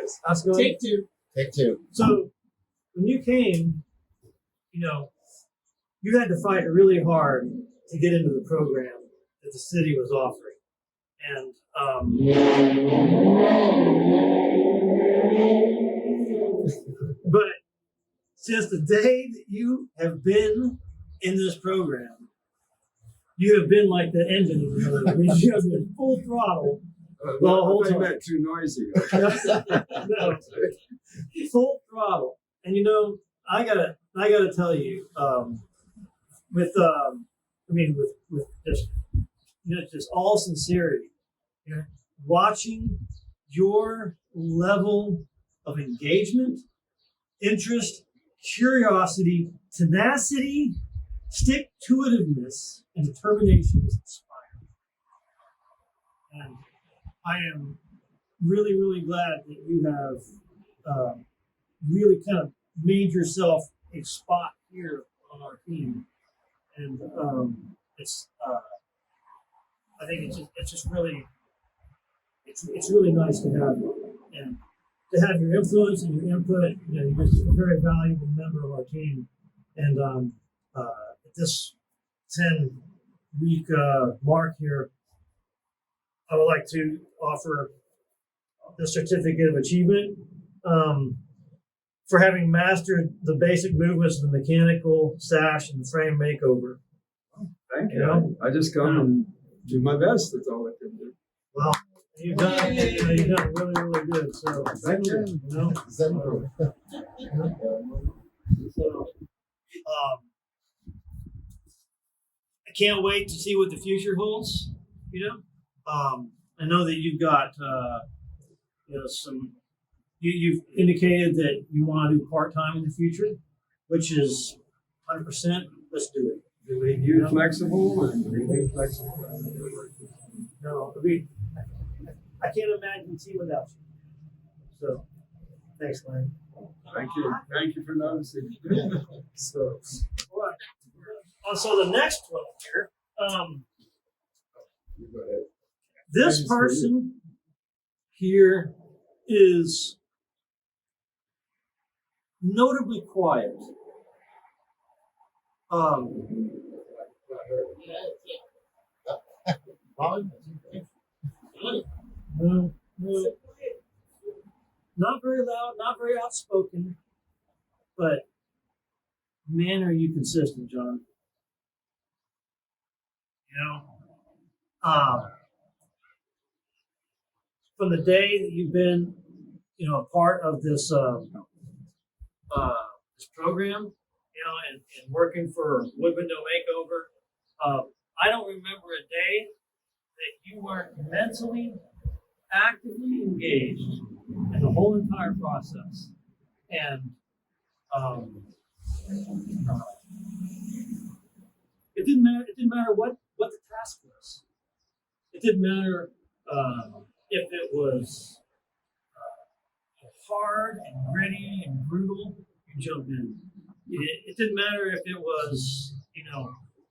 guys. How's it going? Take two. Take two. So when you came, you had to fight really hard to get into the program that the city was offering. And but since the day that you have been in this program, you have been like the engine in the motor. I mean, you have been full throttle the whole time. That too noisy. No, full throttle. And I gotta tell you, with just all sincerity, watching your level of engagement, interest, curiosity, tenacity, stick-to-itiveness, and determination is inspiring. And I am really, really glad that you have really kind of made yourself a spot here on our team. And I think it's really nice to have you, and to have your influence and your input. You're just a very valuable member of our team. And at this 10-week mark here, I would like to offer the certificate of achievement for having mastered the basic movements of the mechanical, sash, and frame makeover. Thank you. I just come and do my best. That's all I can do. Well, you've done really, really good. So Thank you. I can't wait to see what the future holds. I know that you've got some. You've indicated that you want to do part-time in the future, which is 100%. Let's do it. You're flexible and remain flexible. No, I can't imagine tea without you. So, thanks, Glenn. Thank you. Thank you for noticing. So, all right. So the next one here, this person here is notably quiet. No, not very loud, not very outspoken, but man, are you consistent, John? From the day that you've been, a part of this this program, and working for Wood Window Makeover, I don't remember a day that you weren't mentally, actively engaged in the whole entire process. And it didn't matter. It didn't matter what the task was. It didn't matter if it was hard and gritty and brutal. You jumped in. It didn't matter if it was,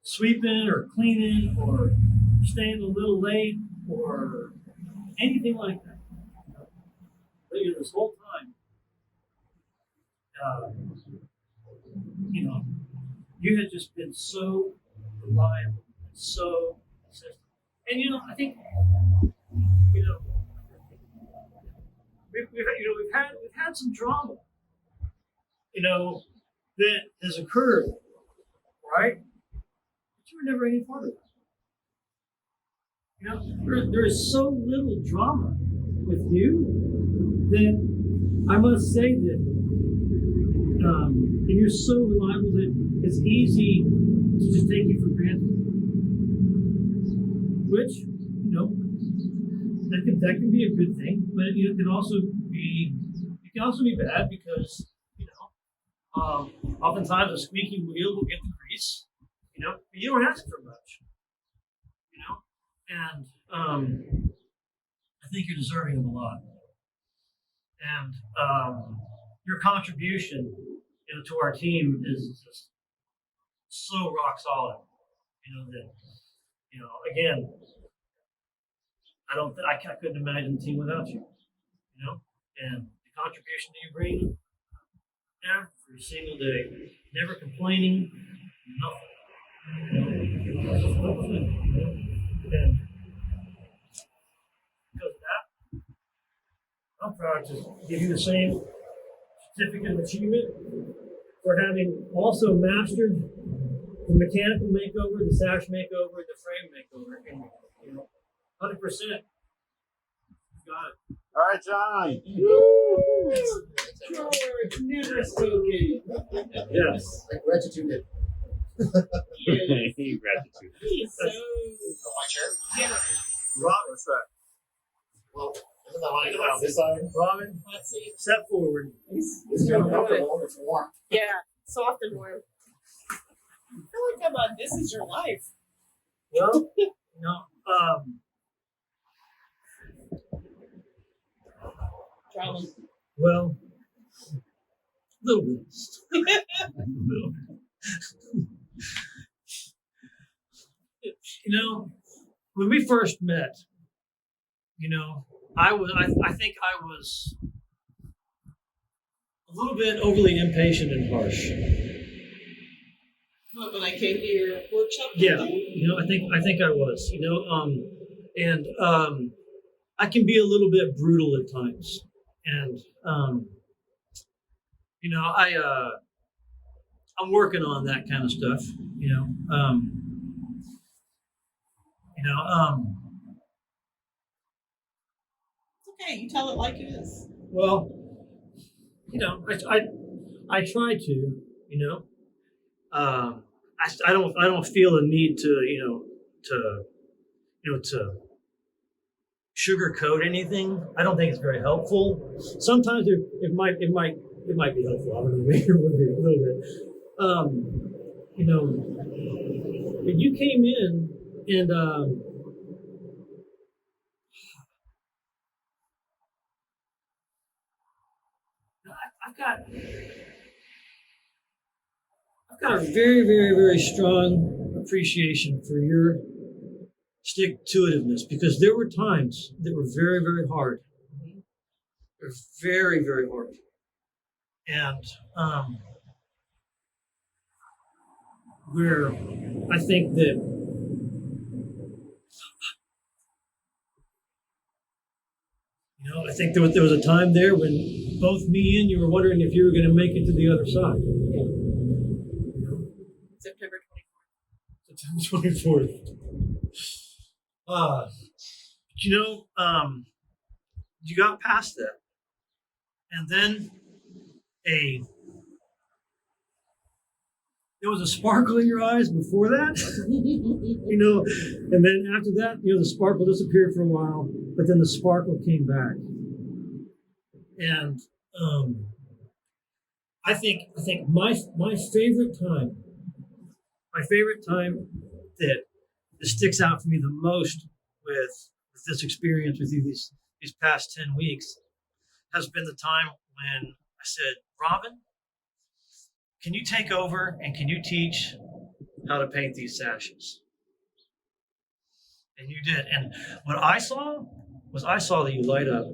sweeping or cleaning or staying a little late or anything like that. But this whole time, you had just been so reliable and so consistent. And I think we've had some drama, that has occurred, right? But you were never any part of that. There is so little drama with you that I must say that, and you're so reliable that it's easy to just take you for granted. Which, that can be a good thing, but it can also be bad because oftentimes a squeaky wheel will get the grease, but you don't ask for much, and I think you're deserving of a lot. And your contribution, to our team is just so rock solid. That again, I couldn't imagine the team without you. And contribution that you bring every single day. Never complaining, nothing. And because of that, I'm proud to give you the same certificate of achievement for having also mastered the mechanical makeover, the sash makeover, the frame makeover. And, 100%. Got it. All right, John. George, never spoken. Yes. Like gratitude. Gratitude. He's so. My chair? Yeah. Robin, what's that? Well, isn't that one on this side? Robin, Let's see. step forward. It's kind of comfortable. It's warm. Yeah, soft and warm. I feel like this is your life. Well, no, Drama. well, a little bit. When we first met, I think I was a little bit overly impatient and harsh. What, when I came to your workshop? Yeah, that day? I think I was, and I can be a little bit brutal at times, and I'm working on that kind of stuff, It's okay. You tell it like it is. Well, I try to, I don't feel a need to sugarcoat anything. I don't think it's very helpful. Sometimes it might be helpful. I don't know, maybe it would be a little bit. But you came in and I've got a very, very, very strong appreciation for your stick-to-itiveness, because there were times that were very, very hard. They were very, very hard. And where I think that I think there was a time there when both me and you were wondering if you were going to make it to the other side. September 24th. You got past that. And then there was a sparkle in your eyes before that, and then after that, the sparkle disappeared for a while, but then the sparkle came back. And I think my favorite time that sticks out for me the most with this experience with you these past 10 weeks has been the time when I said, Robin, can you take over and can you teach how to paint these sashes? And you did. And what I saw that you light up.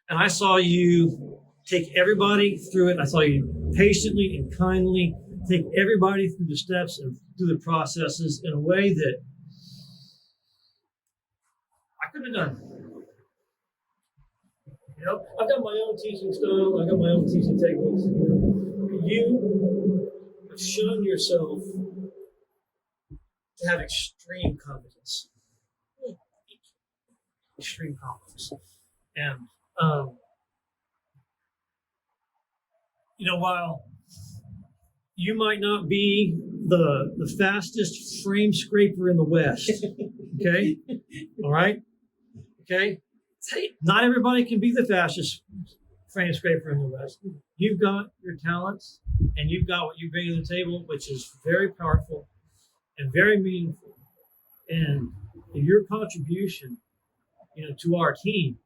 And I saw you take everybody through it. I saw you patiently and kindly take everybody through the steps and through the processes in a way that I couldn't have done. I've got my own teaching style. I've got my own teaching techniques. You have shown yourself to have extreme competence. Extreme competence. And, while you might not be the fastest frame scraper in the West, okay? All right? Okay? Hey, not everybody can be the fastest frame scraper in the West. You've got your talents, and you've got what you bring to the table, which is very powerful and very meaningful. And your contribution, to our team,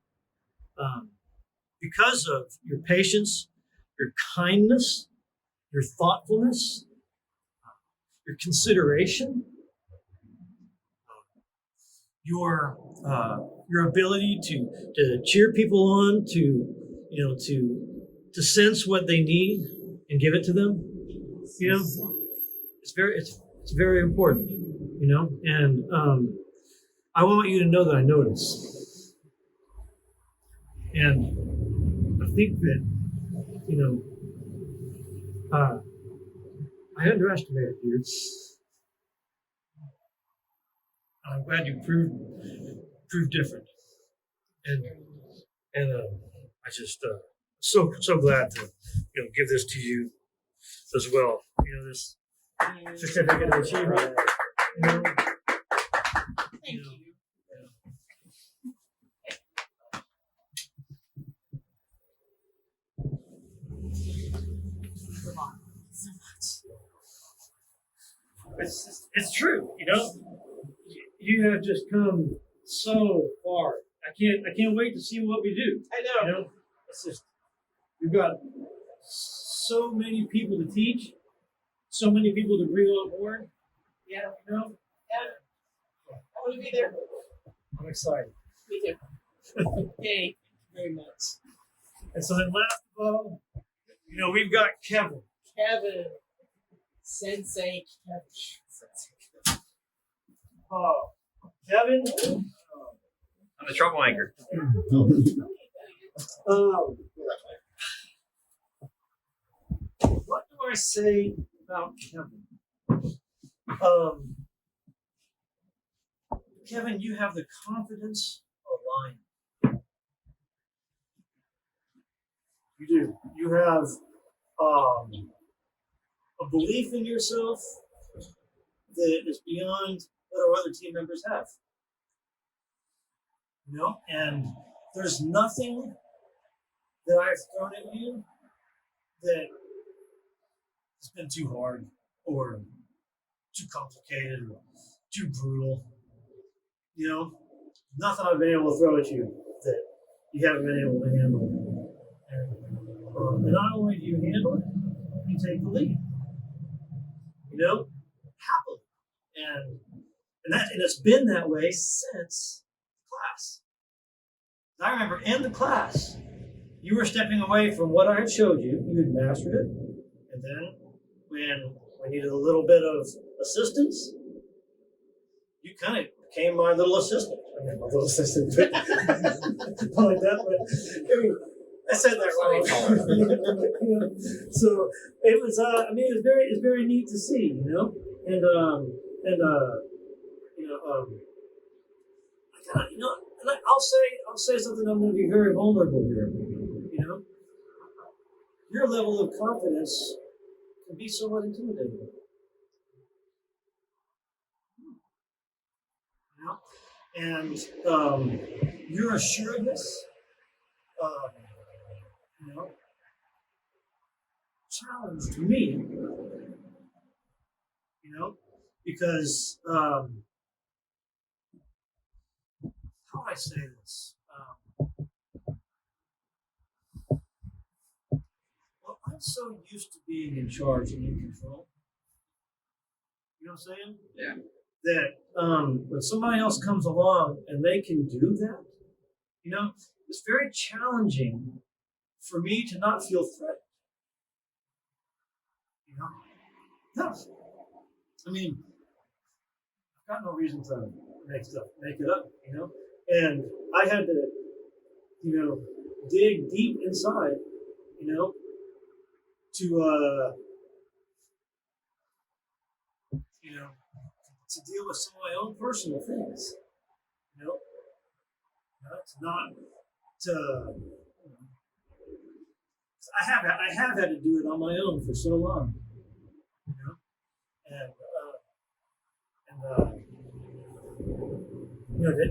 because of your patience, your kindness, your thoughtfulness, your consideration, your ability to cheer people on, to to sense what they need and give it to them. It's very important. And I want you to know that I notice, and I think that I underestimated you. I'm glad you proved different, and I just so glad to give this to you as well. This certificate of achievement. Thank you. It's true. You have just come so far. I can't wait to see what we do. I know. It's just we've got so many people to teach, so many people to bring on board. Yeah. Yeah. I want to be there. I'm excited. Me too. Yay. Very much. And so then last of all, we've got Kevin. Kevin. Sensei Kevin. Kevin? I'm the troublemaker. What do I say about Kevin? Kevin, you have the confidence of a lion. You do. You have a belief in yourself that is beyond what our other team members have. And there's nothing that I've thrown at you that has been too hard or too complicated or too brutal. Nothing I've been able to throw at you that you haven't been able to handle. And not only do you handle it, you take the lead. Happily. And it's been that way since class. I remember in the class, you were stepping away from what I had showed you. You had mastered it. And then when we needed a little bit of assistance, you kind of became my little assistant. I mean, my little assistant, but not like that. But I said that wrong. So it was. It's very neat to see, and I'll say something. I'm going to be very vulnerable here. Your level of confidence can be somewhat intimidating. And your assuredness, challenged me, because how do I say this? I'm so used to being in charge and in control. You know what I'm saying? Yeah. That when somebody else comes along and they can do that, it's very challenging for me to not feel threatened. No. I mean, I've got no reason to make it up, And I had to, dig deep inside, to deal with some of my own personal things. It's not to. I have had to do it on my own for so long.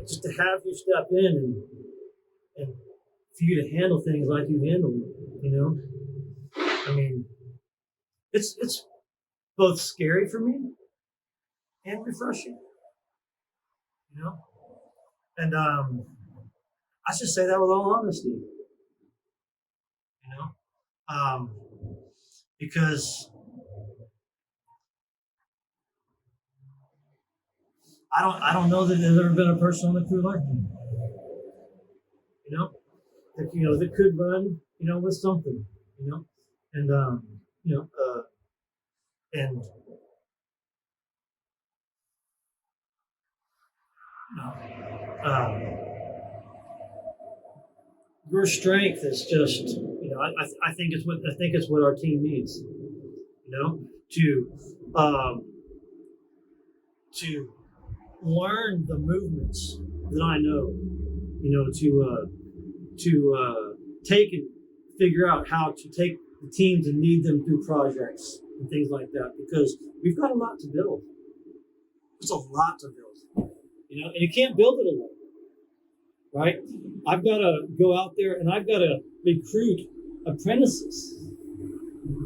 Just to have you step in and for you to handle things like you handle them, I mean, it's both scary for me and refreshing, and I should say that with all honesty, because I don't know that there's ever been a person on the crew like me, that could run, with something, and and your strength is just, I think it's what our team needs, to learn the movements that I know, to take and figure out how to take the teams and lead them through projects and things like that, because we've got a lot to build. It's a lot to build, and you can't build it alone, right? I've got to go out there and I've got to recruit apprentices.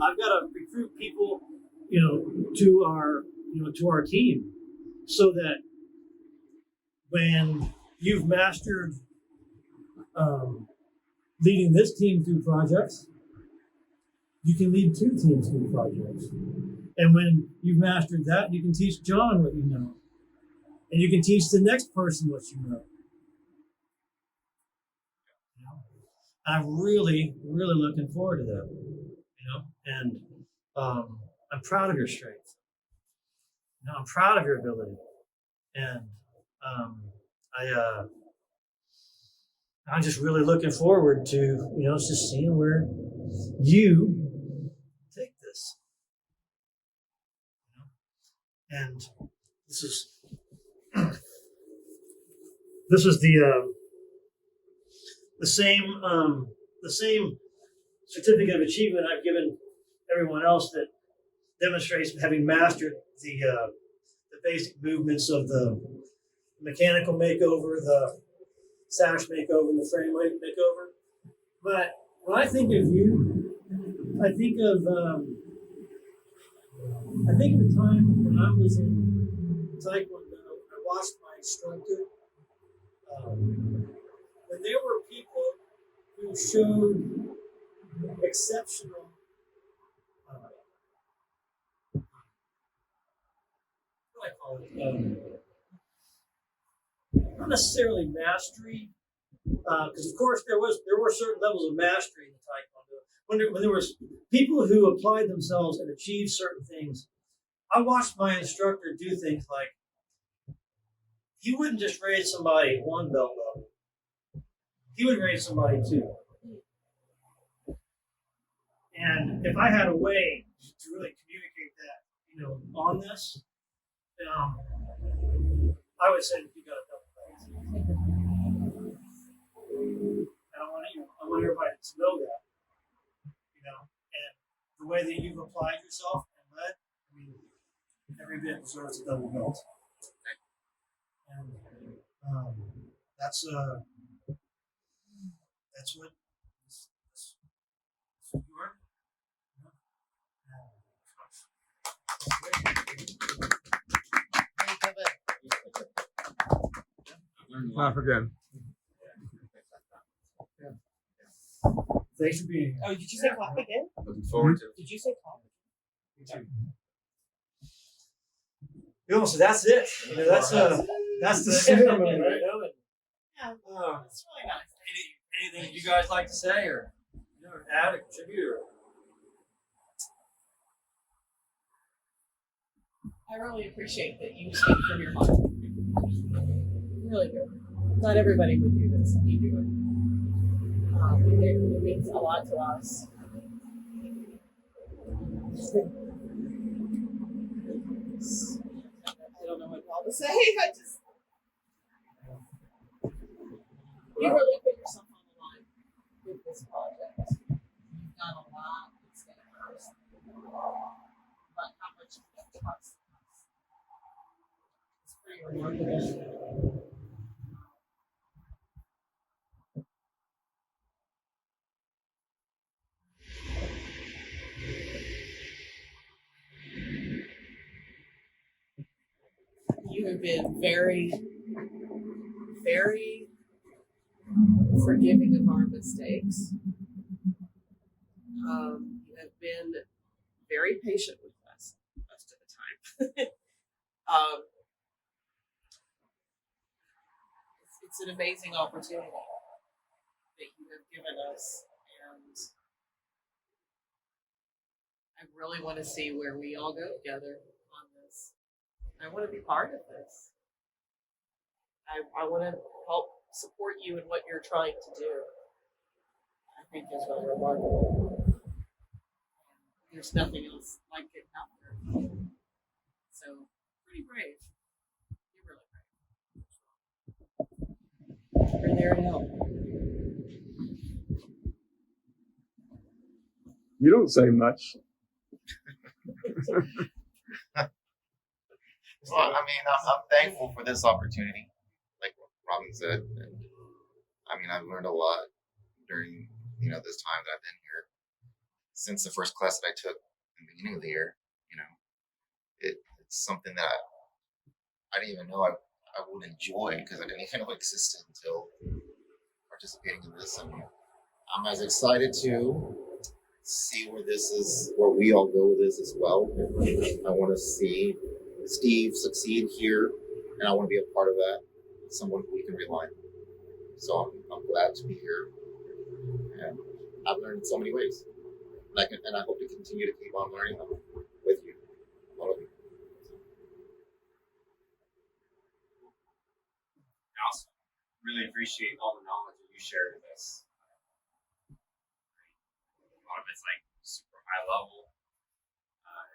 I've got to recruit people, to our team, so that when you've mastered leading this team through projects, you can lead 2 teams through projects. And when you've mastered that, you can teach John what you know. And you can teach the next person what you know. I'm really, really looking forward to that. And I'm proud of your strength. I'm proud of your ability. And I'm just really looking forward to, just seeing where you take this. And this is the same certificate of achievement I've given everyone else that demonstrates having mastered the basic movements of the mechanical makeover, the sash makeover, and the frame makeover. But when I think of you, I think of the time when I was in Taekwondo. I watched my instructor. When there were people who showed exceptional what do I call it? Not necessarily mastery, because of course there were certain levels of mastery in the Taekwondo. When there was people who applied themselves and achieved certain things, I watched my instructor do things like he wouldn't just raise somebody 1 belt level; he would raise somebody 2. And if I had a way to really communicate that, on this, I would say you got a double belt. And I want everybody to know that, and the way that you've applied yourself and led, every bit deserves a double belt. And that's what you are. Laugh again. Thanks for being here. Oh, did you say clap again? Looking forward to it. Did you say clap? So that's it. That's the ceremony, right? Yeah, Uh, that's really nice. anything you guys like to say or add or contribute? I really appreciate that you speak from your heart. Really do. Not everybody would do this, and you do it. It means a lot to us. I don't know what all to say. You really put yourself on the line with this project. You've done a lot. It's going to hurt. But how much you have trust in us. It's pretty remarkable. You have been very, very forgiving of our mistakes. You have been very patient with us most of the time. It's an amazing opportunity that you have given us, and I really want to see where we all go together on this. I want to be part of this. I want to help support you in what you're trying to do. I think is really remarkable. There's nothing else like it out there. So, pretty brave. You're really brave. We're there to help. You don't say much. Well, I mean, I'm thankful for this opportunity, like Robin said. And I mean, I've learned a lot during, this time that I've been here. Since the first class that I took in the beginning of the year, it's something that I didn't even know I would enjoy because I didn't even know it existed until participating in this. And I'm as excited to see where we all go with this as well. I want to see Steve succeed here, and I want to be a part of that. Someone who we can rely on. So I'm glad to be here, and I've learned in so many ways, and I hope to continue to keep on learning them with you, all of you. I also really appreciate all the knowledge that you shared with us. A lot of it's like super high level.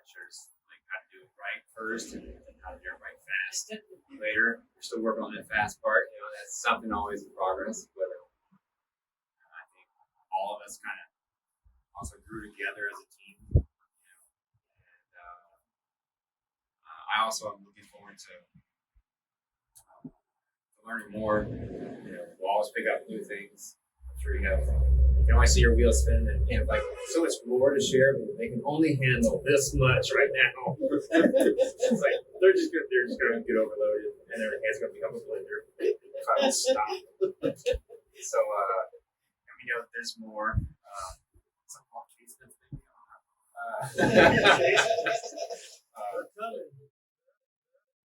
It shows like how to do it right first and how to do it right fast later. We're still working on that fast part. That's something always in progress. But I think all of us kind of also grew together as a team. And I also am looking forward to learning more. We'll always pick up new things. I'm sure you can only see your wheels spin and you have like so much more to share, but they can only handle this much right now. It's like they're just gonna get overloaded and their hands gonna become a blender. Can't stop. So there's more. Some qualifications maybe.